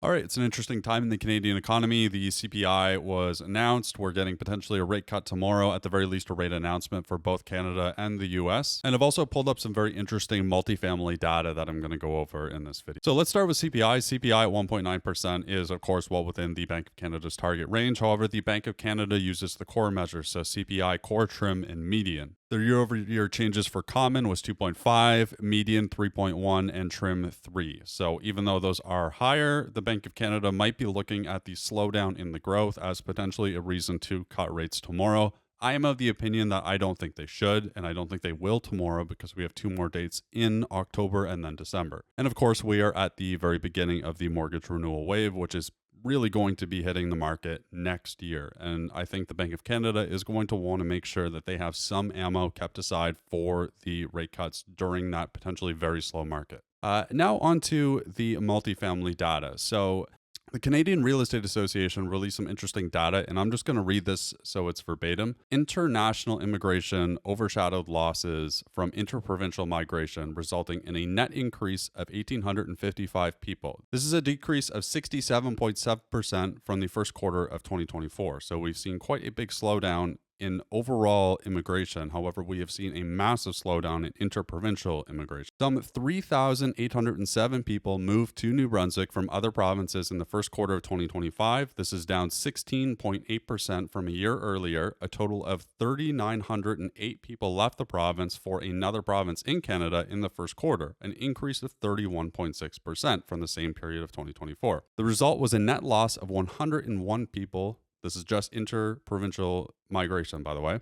All right, it's an interesting time in the Canadian economy. The CPI was announced. We're getting potentially a rate cut tomorrow, at the very least, a rate announcement for both Canada and the US. And I've also pulled up some very interesting multifamily data that I'm going to go over in this video. So let's start with CPI. CPI at 1.9% is, of course, well within the Bank of Canada's target range. However, the Bank of Canada uses the core measures, so CPI, core, trim, and median. The year-over-year changes for common was 2.5, median 3.1, and trim 3. So even though those are higher, the Bank of Canada might be looking at the slowdown in the growth as potentially a reason to cut rates tomorrow. I am of the opinion that I don't think they should, and I don't think they will tomorrow because we have two more dates in October and then December. And of course, we are at the very beginning of the mortgage renewal wave, which is really going to be hitting the market next year. And I think the Bank of Canada is going to want to make sure that they have some ammo kept aside for the rate cuts during that potentially very slow market. Now onto the multifamily data. So the Canadian Real Estate Association released some interesting data, and I'm just going to read this so it's verbatim. International immigration overshadowed losses from interprovincial migration, resulting in a net increase of 1,855 people. This is a decrease of 67.7% from the first quarter of 2024. So we've seen quite a big slowdown in overall immigration. However, we have seen a massive slowdown in interprovincial immigration. Some 3,807 people moved to New Brunswick from other provinces in the first quarter of 2025. This is down 16.8% from a year earlier. A total of 3,908 people left the province for another province in Canada in the first quarter, an increase of 31.6% from the same period of 2024. The result was a net loss of 101 people. This is just interprovincial migration, by the way,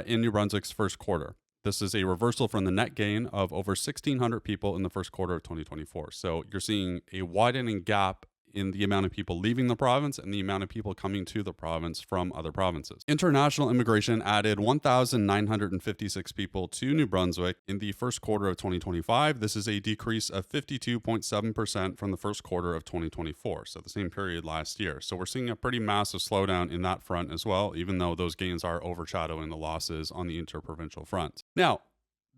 in New Brunswick's first quarter. This is a reversal from the net gain of over 1,600 people in the first quarter of 2024. So you're seeing a widening gap in the amount of people leaving the province and the amount of people coming to the province from other provinces. International immigration added 1,956 people to New Brunswick in the first quarter of 2025. This is a decrease of 52.7% from the first quarter of 2024, so the same period last year. So we're seeing a pretty massive slowdown in that front as well, even though those gains are overshadowing the losses on the interprovincial front. Now,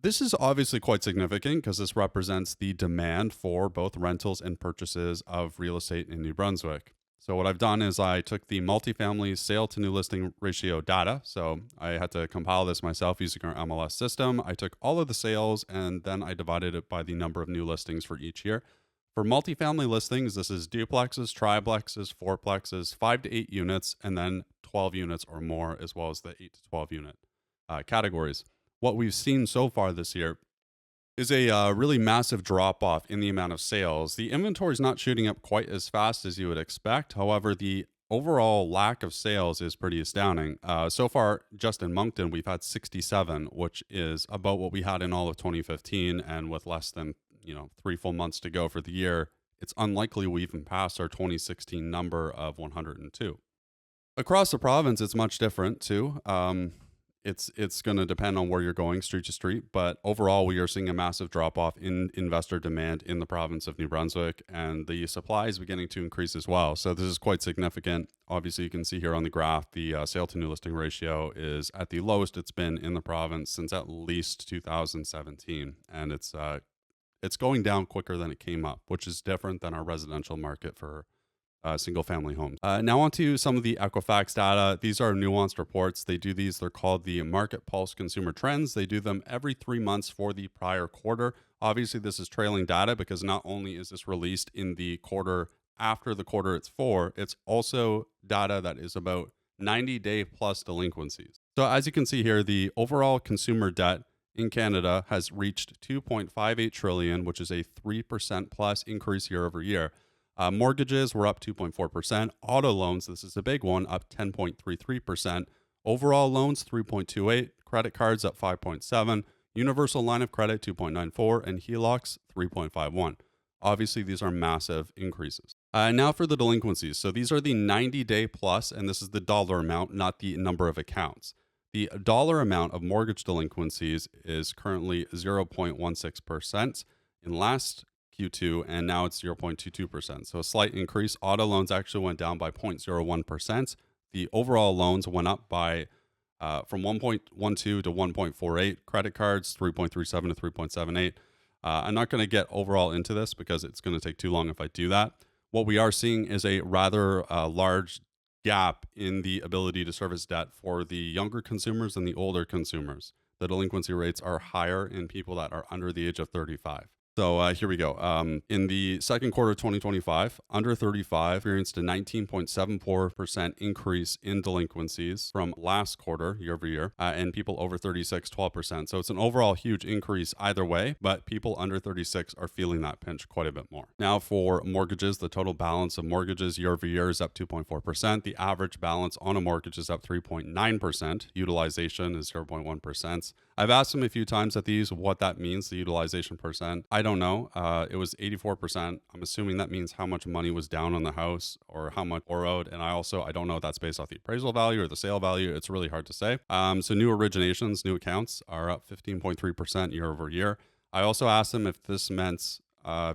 this is obviously quite significant because this represents the demand for both rentals and purchases of real estate in New Brunswick. So what I've done is I took the multifamily sale to new listing ratio data. So I had to compile this myself using our MLS system. I took all of the sales and then I divided it by the number of new listings for each year. For multifamily listings, this is duplexes, triplexes, fourplexes, 5 to 8 units, and then 12 units or more, as well as the 8 to 12 unit categories. What we've seen so far this year is a really massive drop off in the amount of sales. The inventory is not shooting up quite as fast as you would expect. However, the overall lack of sales is pretty astounding. So far, just in Moncton, we've had 67, which is about what we had in all of 2015. And with less than 3 full months to go for the year, it's unlikely we even pass our 2016 number of 102. Across the province, it's much different too. It's going to depend on where you're going, street to street. But overall, we are seeing a massive drop off in investor demand in the province of New Brunswick, and the supply is beginning to increase as well. So this is quite significant. Obviously, you can see here on the graph, the sale to new listing ratio is at the lowest it's been in the province since at least 2017. And it's going down quicker than it came up, which is different than our residential market for single family homes. Now on to some of the Equifax data. These are nuanced reports. They're called the Market Pulse Consumer Trends. They do them every 3 months for the prior quarter. Obviously, this is trailing data because not only is this released in the quarter after the quarter it's for, it's also data that is about 90-day plus delinquencies. So as you can see here, the overall consumer debt in Canada has reached 2.58 trillion, which is a 3% plus increase year over year. Mortgages were up 2.4%. Auto loans, this is a big one, up 10.33%. Overall loans, 3.28. Credit cards up 5.7. Universal line of credit, 2.94. And HELOCs, 3.51. Obviously, these are massive increases. Now for the delinquencies. So these are the 90-day plus, and this is the dollar amount, not the number of accounts. The dollar amount of mortgage delinquencies is currently 0.16%. In last Q2, and now it's 0.22%. So a slight increase. Auto loans actually went down by 0.01%. The overall loans went up by from 1.12 to 1.48. Credit cards, 3.37 to 3.78. I'm not going to get overall into this because it's going to take too long if I do that. what we are seeing is a rather large gap in the ability to service debt for the younger consumers and the older consumers. The delinquency rates are higher in people that are under the age of 35. So here we go. In the second quarter of 2025, under 35 experienced a 19.74% increase in delinquencies from last quarter, year over year, and people over 36, 12%. So it's an overall huge increase either way, but people under 36 are feeling that pinch quite a bit more. Now for mortgages, the total balance of mortgages year over year is up 2.4%. The average balance on a mortgage is up 3.9%. Utilization is 0.1%. I've asked them a few times at these what that means, the utilization percent. I don't know. It was 84%. I'm assuming that means how much money was down on the house or how much borrowed. And I don't know if that's based off the appraisal value or the sale value. It's really hard to say. So new originations, new accounts are up 15.3% year over year. I also asked them if this meant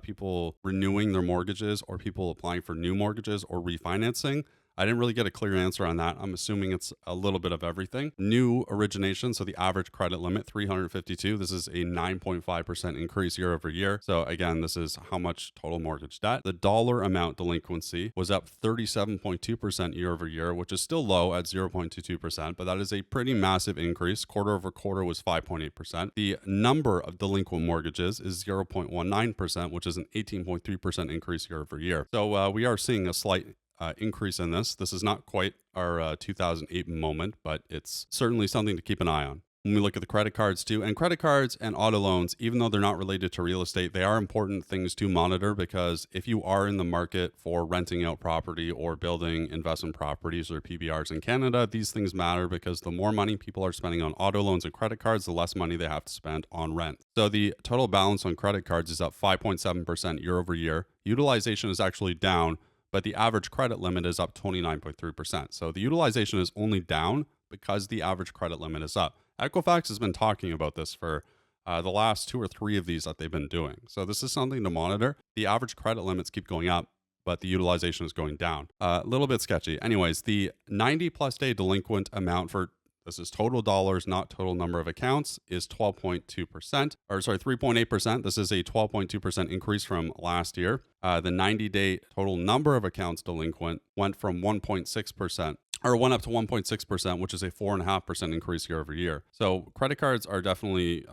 people renewing their mortgages or people applying for new mortgages or refinancing. I didn't really get a clear answer on that. I'm assuming it's a little bit of everything. New origination, so the average credit limit, 352. This is a 9.5% increase year over year. So again, this is how much total mortgage debt. The dollar amount delinquency was up 37.2% year over year, which is still low at 0.22%, but that is a pretty massive increase. Quarter over quarter was 5.8%. The number of delinquent mortgages is 0.19%, which is an 18.3% increase year over year. So we are seeing a slight increase in this. This is not quite our 2008 moment, but it's certainly something to keep an eye on. When we look at the credit cards too, and credit cards and auto loans, even though they're not related to real estate, they are important things to monitor, because if you are in the market for renting out property or building investment properties or PBRs in Canada, these things matter, because the more money people are spending on auto loans and credit cards, the less money they have to spend on rent. So the total balance on credit cards is up 5.7% year over year. Utilization is actually down, but the average credit limit is up 29.3%. So the utilization is only down because the average credit limit is up. Equifax has been talking about this for the last 2 or 3 of these that they've been doing. So this is something to monitor. The average credit limits keep going up, but the utilization is going down. A little bit sketchy. Anyways, the 90 plus day delinquent amount for, this is total dollars, not total number of accounts, is 12.2%, or sorry, 3.8%. This is a 12.2% increase from last year. The 90-day total number of accounts delinquent went from 1.6%, or went up to 1.6%, which is a 4.5% increase year over year. So credit cards are definitely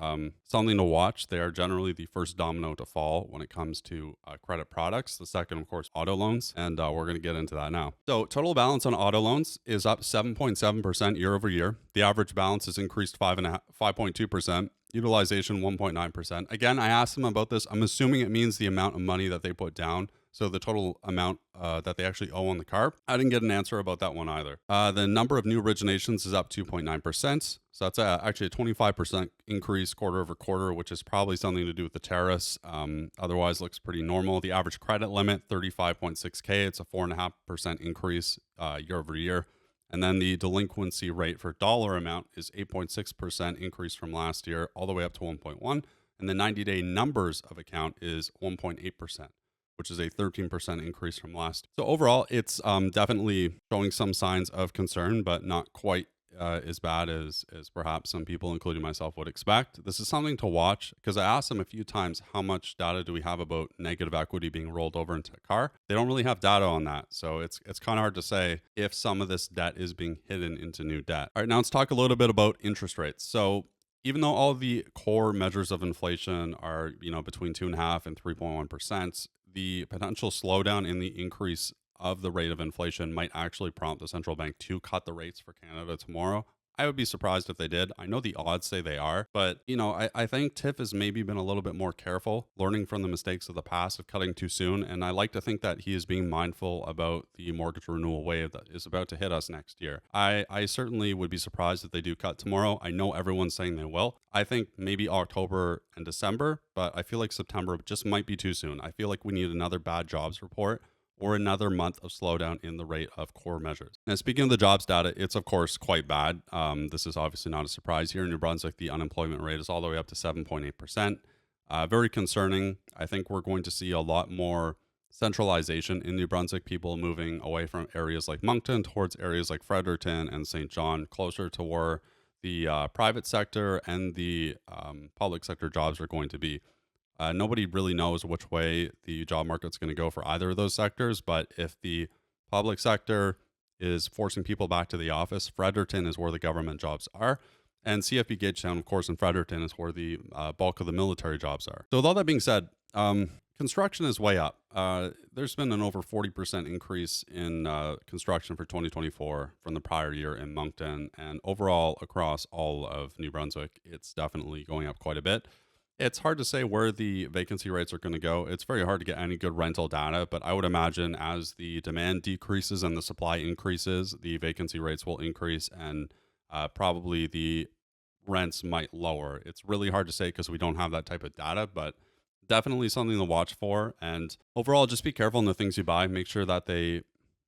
something to watch. They are generally the first domino to fall when it comes to credit products. The second, of course, auto loans, and we're going to get into that now. So total balance on auto loans is up 7.7% year over year. The average balance has increased 5.2%. Utilization 1.9%. Again, I asked them about this. I'm assuming it means the amount of money that they put down. So the total amount that they actually owe on the car. I didn't get an answer about that one either. The number of new originations is up 2.9%. So that's actually a 25% increase quarter over quarter, which is probably something to do with the tariffs. Otherwise, looks pretty normal. The average credit limit, 35.6K. It's a 4.5% increase year over year. And then the delinquency rate for dollar amount is 8.6% increase from last year, all the way up to 1.1. And the 90-day numbers of account is 1.8%, which is a 13% increase from last. So overall, it's definitely showing some signs of concern, but not quite as bad as perhaps some people, including myself, would expect. This is something to watch, because I asked them a few times, how much data do we have about negative equity being rolled over into a car? They don't really have data on that. So it's kind of hard to say if some of this debt is being hidden into new debt. All right, now let's talk a little bit about interest rates. So even though all the core measures of inflation are, between 2.5% and 3.1%, the potential slowdown in the increase of the rate of inflation might actually prompt the central bank to cut the rates for Canada tomorrow. I would be surprised if they did. I know the odds say they are, but I think Tiff has maybe been a little bit more careful, learning from the mistakes of the past of cutting too soon. And I like to think that he is being mindful about the mortgage renewal wave that is about to hit us next year. I certainly would be surprised if they do cut tomorrow. I know everyone's saying they will. I think maybe October and December, but I feel like September just might be too soon. I feel like we need another bad jobs report or another month of slowdown in the rate of core measures. Now, speaking of the jobs data, it's of course quite bad. This is obviously not a surprise. Here in New Brunswick, the unemployment rate is all the way up to 7.8%. Very concerning. I think we're going to see a lot more centralization in New Brunswick, people moving away from areas like Moncton towards areas like Fredericton and St. John, closer to where the private sector and the public sector jobs are going to be. Nobody really knows which way the job market's going to go for either of those sectors. But if the public sector is forcing people back to the office, Fredericton is where the government jobs are. And CFB Gagetown, of course, in Fredericton is where the bulk of the military jobs are. So with all that being said, construction is way up. There's been an over 40% increase in construction for 2024 from the prior year in Moncton. And overall, across all of New Brunswick, it's definitely going up quite a bit. It's hard to say where the vacancy rates are going to go. It's very hard to get any good rental data, but I would imagine as the demand decreases and the supply increases, the vacancy rates will increase and probably the rents might lower. It's really hard to say because we don't have that type of data, but definitely something to watch for. And overall, just be careful in the things you buy. Make sure that they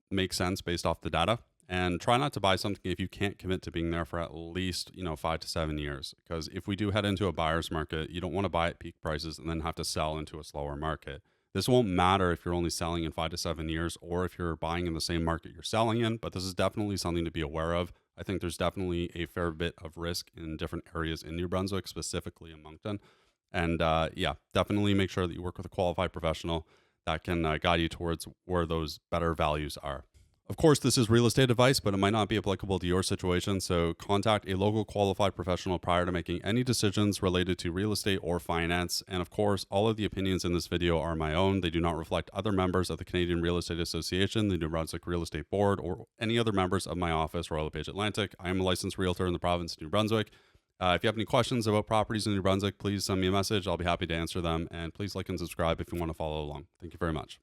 make sense based off the data. And try not to buy something if you can't commit to being there for at least, 5 to 7 years. Because if we do head into a buyer's market, you don't want to buy at peak prices and then have to sell into a slower market. This won't matter if you're only selling in 5 to 7 years or if you're buying in the same market you're selling in, but this is definitely something to be aware of. I think there's definitely a fair bit of risk in different areas in New Brunswick, specifically in Moncton. And definitely make sure that you work with a qualified professional that can guide you towards where those better values are. Of course, this is real estate advice, but it might not be applicable to your situation. So contact a local qualified professional prior to making any decisions related to real estate or finance. And of course, all of the opinions in this video are my own. They do not reflect other members of the Canadian Real Estate Association, the New Brunswick Real Estate Board, or any other members of my office, Royal LePage Atlantic. I am a licensed realtor in the province of New Brunswick. If you have any questions about properties in New Brunswick, please send me a message. I'll be happy to answer them. And please like and subscribe if you want to follow along. Thank you very much.